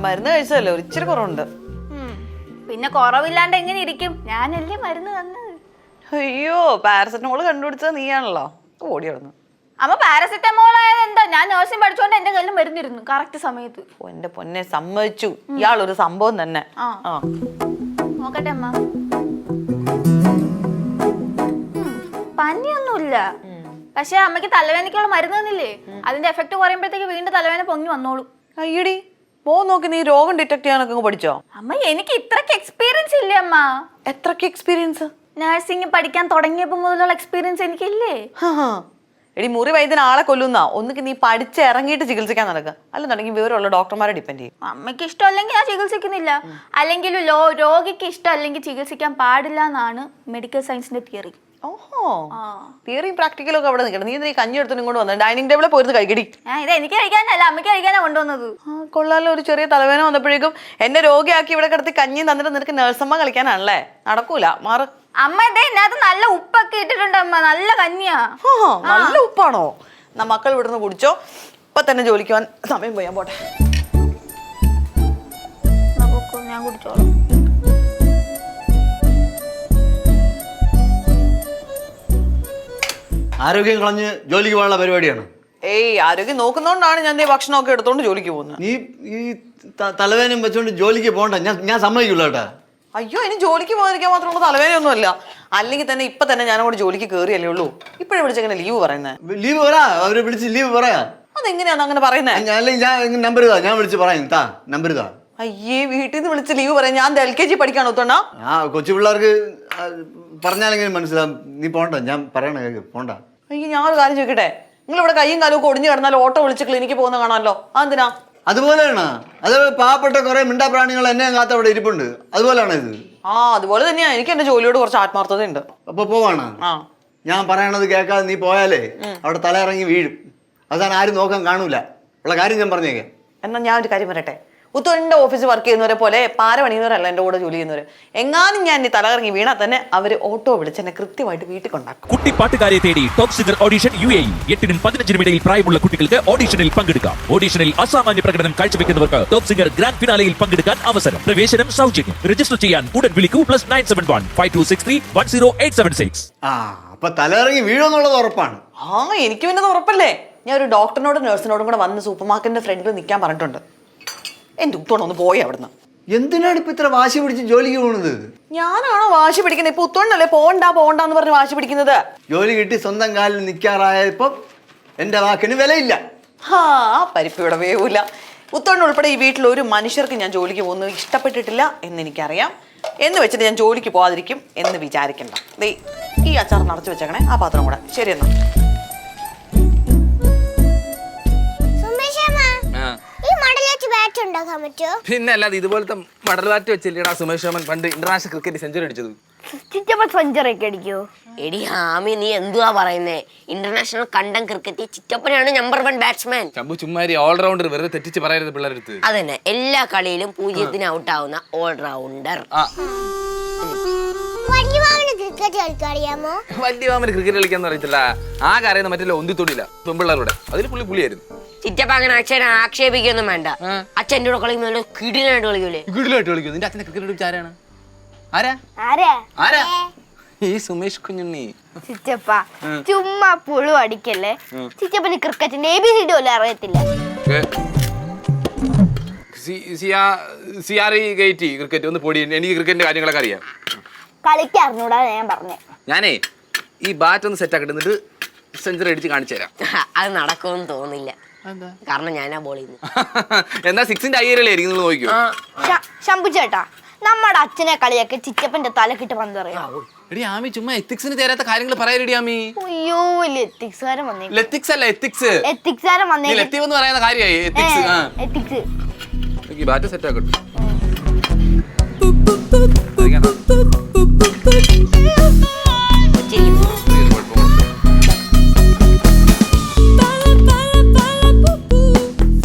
മരുന്ന് കഴിച്ചതല്ലേ ഒരു ഇച്ചിരി കുറവുണ്ട്. പിന്നെ കുറവില്ലാണ്ട് എങ്ങനെ ഇരിക്കും? ഞാനല്ലേ മരുന്ന് തന്നത്. അയ്യോ പാരസെറ്റമോൾ കണ്ടുപിടിച്ചത് നീയാണല്ലോ. ഓടി കിടന്നു. അമ്മ പാരസെറ്റമോൾ ആയത് എന്താ? ഞാൻ നഴ്സിംഗ് പഠിച്ചോണ്ട് എന്റെ കയ്യിൽ മരുന്നിരുന്നു കറക്റ്റ് സമയത്ത്. എന്റെ പൊന്നെ സമ്മതിച്ചു, ഇയാളൊരു സംഭവം തന്നെ. നോക്കട്ടെ അമ്മ. പനിയൊന്നുമില്ല, പക്ഷെ അമ്മയ്ക്ക് തലവേദനയ്ക്കുള്ള മരുന്ന് തന്നില്ലേ, അതിന്റെ എഫക്ട് കുറയുമ്പോഴത്തേക്ക് വീണ്ടും തലവേദന പൊങ്ങി വന്നോളൂ. അയ്യടി പോ നോക്കി, നീ രോഗം ഡിറ്റക്ട് ചെയ്യാനൊക്കെ പഠിച്ചോ? അമ്മ എനിക്ക് ഇത്രക്ക് എക്സ്പീരിയൻസ് ഇല്ലേ അമ്മ. എത്രക്ക് എക്സ്പീരിയൻസ്? നഴ്സിംഗ് പഠിക്കാൻ തുടങ്ങിയപ്പോ മുതലുള്ള എക്സ്പീരിയൻസ് എനിക്കില്ലേ. എടി മുറി വൈദ്യന് ആളെ കൊല്ലുന്ന ഒന്നിക്ക് നീ പഠിച്ച് ഇറങ്ങിയിട്ട് ചികിത്സിക്കാൻ നടക്കുക, അല്ലെന്നുണ്ടെങ്കിൽ വിവരമുള്ള ഡോക്ടർമാരെ ഡിപ്പെൻഡ് ചെയ്യും. അമ്മയ്ക്ക് ഇഷ്ടമല്ലെങ്കിൽ ഞാൻ ചികിത്സിക്കുന്നില്ല, അല്ലെങ്കിൽ രോഗിക്ക് ഇഷ്ടമല്ലെങ്കിൽ ചികിത്സിക്കാൻ പാടില്ല എന്നാണ് മെഡിക്കൽ സയൻസിന്റെ തിയറി. ഓഹോ, തിയറിയും പ്രാക്ടിക്കലും ഒക്കെ അവിടെ നിൽക്കണം. നീ കഞ്ഞി എടുത്തോണ്ട് ഇങ്ങോട്ട് വന്നത് ഡൈനിങ് ടേബിളിൽ പോയിരുന്നു കഴിക്കടി. ഇത് എനിക്ക് കഴിക്കാനല്ല, അമ്മയ്ക്ക് കഴിക്കാനാ കൊണ്ടുവന്നത്. കൊള്ളാലോ, ഒരു ചെറിയ തലവേദന വന്നപ്പോഴേക്കും എന്നെ രോഗിയാക്കി ഇവിടെ കിടത്തി കഞ്ഞി തന്നിട്ട് നിനക്ക് നഴ്സമ്മ കളിക്കാനാണല്ലേ? നടക്കൂല, മാറ്. അമ്മ ഇതേ ഇതിനകത്ത് നല്ല ഉപ്പൊക്കെ ഇട്ടിട്ടുണ്ട് അമ്മ, നല്ല കഞ്ഞിയാ. നല്ല ഉപ്പാണോ? മക്കൾ ഇവിടുന്ന് കുടിച്ചോ, ഇപ്പൊ തന്നെ ജോലിക്ക് പോകാൻ സമയം പോയാൻ പോട്ടെ. ഞാൻ കുടിച്ചോളാം. ആരോഗ്യം കളഞ്ഞ് ജോലിക്ക് പോകാനുള്ള പരിപാടിയാണ്. ഏയ്, ആരോഗ്യം നോക്കുന്നോണ്ടാണ് ഞാൻ ഭക്ഷണമൊക്കെ എടുത്തോണ്ട് ജോലിക്ക് പോകുന്നത്. നീ ഈ തലവേദനയും വെച്ചോണ്ട് ജോലിക്ക് പോകണ്ട, ഞാൻ സമ്മതിക്കില്ല കേട്ടാ. അയ്യോ, ഇനി ജോലിക്ക് പോകാതിരിക്കാൻ മാത്രമുള്ള തലവേദനയൊന്നുമല്ല. അല്ലെങ്കിൽ തന്നെ ഇപ്പൊ തന്നെ ഞാനങ്ങോട്ട് ജോലിക്ക് കയറിയല്ലേ ഉള്ളൂ. ഇപ്പഴേ വിളിച്ചെങ്ങനെ ലീവ് പറയുന്നത്? ലീവ് പറയാ, അവരെ വിളിച്ച് ലീവ് പറയാ. അതെങ്ങനെയാന്ന് അങ്ങനെ പറയുന്നത്? അല്ലെങ്കിൽ ഞാൻ നമ്പർ ഇതാ, ഞാൻ വിളിച്ച് പറയാം. താ നമ്പർ ഇതാ. അയ്യേ, വീട്ടിൽ നിന്ന് വിളിച്ച് ലീവ് പറയാം? ഞാൻ LKG പഠിക്കാണോ തൊണ്ണ? കൊച്ചു പിള്ളേർക്ക് പറഞ്ഞാലെങ്കിലും മനസ്സിലാവും. നീ പോണ്ട, ഞാൻ പറയണ കേക്ക്, പോണ്ട. അയ്യോ, ഞാനൊരു കാര്യം ചോദിക്കട്ടെ, നിങ്ങൾ ഇവിടെ കയ്യും കാലും ഒക്കെ ഒടിഞ്ഞു കിടന്നാൽ ഓട്ടോ വിളിച്ച് ക്ലിനിക്ക് പോകുന്ന കാണാമല്ലോ, അതെന്തിനാ? അതുപോലെയാണ്. അത് പാവപ്പെട്ട കുറെ മിണ്ടാപ്രാണികൾ എന്നെ കാത്ത അവിടെ ഇരിപ്പുണ്ട്, അതുപോലെയാണ് ഇത്. അതുപോലെ തന്നെയാ. എനിക്ക് എന്റെ ജോലിയോട് കുറച്ച് ആത്മാർത്ഥത ഉണ്ട്. അപ്പൊ പോവാണ്. ഞാൻ പറയണത് കേൾക്കാതെ നീ പോയാലേ അവിടെ തല ഇറങ്ങി വീഴും. അതാണ് ആരും നോക്കാൻ കാണൂല. ഉള്ള കാര്യം ഞാൻ പറഞ്ഞേക്കെ. എന്നാ ഞാൻ ഒരു കാര്യം പറയട്ടെ, ഉത്തോന്റെ ഓഫീസിൽ വർക്ക് ചെയ്യുന്നവരെ പോലെ പാര പണിയുന്നവരല്ല എൻ്റെ കൂടെ ജോലി ചെയ്യുന്നവര്. എങ്ങാനും ഞാൻ ഇനി തലകറങ്ങി വീണാൽ തന്നെ അവര് ഓട്ടോ വിളിച്ച് എന്നെ കൃത്യമായിട്ട് വീട്ടിൽ കൊണ്ടാക്കും. കുട്ടി പാട്ടുകാരെ തേടി ടോപ്പ് സിംഗർ ഓഡിഷൻ UAE. 8-നും 15-നും ഇടയിൽ പ്രായമുള്ള കുട്ടികൾക്ക് ഓഡിഷനിൽ പങ്കെടുക്കാം. ഓഡിഷനിൽ അസാമാന്യ പ്രകടനം കാഴ്ചവെക്കുന്നവർക്ക് ടോപ്പ് സിംഗർ ഗ്രാൻഡ് ഫിനാലയിൽ പങ്കെടുക്കാൻ അവസരം. പ്രവേശനം സൗജന്യം. രജിസ്റ്റർ ചെയ്യാൻ ഉടൻ വിളിക്കൂ +971 5263 10876. അപ്പൊ തലയിറങ്ങി വീഴുമെന്നുള്ളത് ഉറപ്പാണ്. എനിക്ക് പിന്നെ ഉറപ്പല്ലേ. ഞാൻ ഒരു ഡോക്ടറിനോടും നഴ്സിനോടും കൂടെ വന്ന് സൂപ്പർ മാർക്കറ്റിന്റെ ഫ്രണ്ടിൽ നിൽക്കാൻ പറഞ്ഞിട്ടുണ്ട്. എന്റെ ഉത്തോണം ഒന്ന് പോയി അവിടുന്ന്. എന്തിനാണ് ഇപ്പൊ ഇത്ര വാശി പിടിച്ച് ജോലിക്ക് പോകുന്നത്? ഞാനാണോ വാശി പിടിക്കുന്നത്? ഇപ്പൊ ഉത്തോണ്ടല്ലേ പോണ്ടെന്ന് പറഞ്ഞ് വാശി പിടിക്കുന്നത്. ജോലി കിട്ടി സ്വന്തം കാലിൽ നിൽക്കാറായപ്പോ എന്റെ വാക്കിന് വിലയില്ല. പരിപ്പ് ഇവിടെ വേവൂല. ഉത്തോണ്ട് ഉൾപ്പെടെ ഈ വീട്ടിൽ ഒരു മനുഷ്യർക്ക് ഞാൻ ജോലിക്ക് പോകുന്നത് ഇഷ്ടപ്പെട്ടിട്ടില്ല എന്ന് എനിക്കറിയാം. എന്ന് വെച്ചിട്ട് ഞാൻ ജോലിക്ക് പോകാതിരിക്കും എന്ന് വിചാരിക്കണ്ട. ഈ അച്ചാർ നിറച്ച് വെച്ചേക്കണേ, ആ പാത്രം കൂടെ. ശരി എന്നാ. പിന്നെ അല്ലാതെ ഇതുപോലത്തെ മടൽ ബാറ്റ് വെച്ചില്ലേടാ സുമേഷ് ശർമ്മൻ പണ്ട് ഇന്റർനാഷണൽ ക്രിക്കറ്റ് സെഞ്ചുറി അടിച്ചത്. സെഞ്ചുറി ഒക്കെ അടിക്കോ? എടി ഹാമി, നീ എന്തുവാ പറയുന്നേ? ഇന്റർനാഷണൽ കണ്ടം ക്രിക്കറ്റ് ചിറ്റപ്പനാണ് നമ്പർ 1 ബാറ്റ്സ്മാൻ. ചമ്പു ചുമ്മാരി ഓൾറൗണ്ടർ, വെറുതെ തെറ്റിച്ച് പറയരുത് പിള്ളേരെടുത്ത്. അതന്നെ, എല്ലാ കളിയിലും 0-ന് ഔട്ട് ആവുന്ന ഓൾറൗണ്ടർ. വലിയ മാമന് ക്രിക്കറ്റ് കളിക്കാന്ന് അറിയത്തില്ല. ആകെ അറിയുന്ന മറ്റേ ഒന്തിത്തൊടിയില്ല പെൺപിള്ളേരുടെ. അതിൽ പുള്ളിയായിരുന്നു. ചിറ്റപ്പ അങ്ങനെ അച്ഛനെ ആക്ഷേപിക്കൊന്നും വേണ്ട. അച്ഛൻ്റെ കൂടെ കളിക്കുന്ന കിടിലായിട്ട് കളിക്കൂലേ? കിടിലായിട്ട് കളിക്കും. നിന്റെ അച്ഛനെ ക്രിക്കറ്റ് ആരാണ്? ആരാ? ഈ സുമേഷ് കുഞ്ഞുണ്ണി. ചിറ്റപ്പ ചുമ്മാ പുഴു അടിക്കല്ലേ. ചിറ്റപ്പന് ക്രിക്കറ്റിന്റെ ABCD പോലും അറിയത്തില്ല. ക്രിക്കറ്റ് ഒന്ന് പൊടി. എനിക്ക് ക്രിക്കറ്റിന്റെ കാര്യങ്ങളൊക്കെ അറിയാം. കളിക്കാറിനൂടാ ഞാൻ പറഞ്ഞേ. ഞാനേ ഈ ബാറ്റ് ഒന്ന് സെറ്റ് ആക്കി എന്നിട്ട് സെഞ്ചുറി അടിച്ച് കാണിച്ചു തരാം. അത് നടക്കുമെന്ന് തോന്നില്ല, കാരണം ഞാനാ ബോൾ ചെയ്യുന്നു. എന്നാ 6-ന്റെ അയ്യരലായിരിക്കും, നിങ്ങൾ നോക്കിയോ? ശംഭു ചേട്ടാ, നമ്മുടെ അച്ഛനെ കളിയൊക്കെ ചിറ്റപ്പന്റെ തലക്കിട്ട് പന്തറിയാം. എടി ആമി, ചുമ്മാ എത്തിക്സിന് തരാത്ത കാര്യങ്ങൾ പറയാനെടി ആമി. അയ്യോ, എത്തിക്സുകാരൻ വന്നേ. എത്തിക്സ് അല്ല, എത്തിക്സ്. എത്തിക്സുകാരൻ വന്നേ. എത്തിക്സ് എന്ന് പറയുന്ന കാര്യമായി. എത്തിക്സ്. Bat set ആക്കട്ടെ.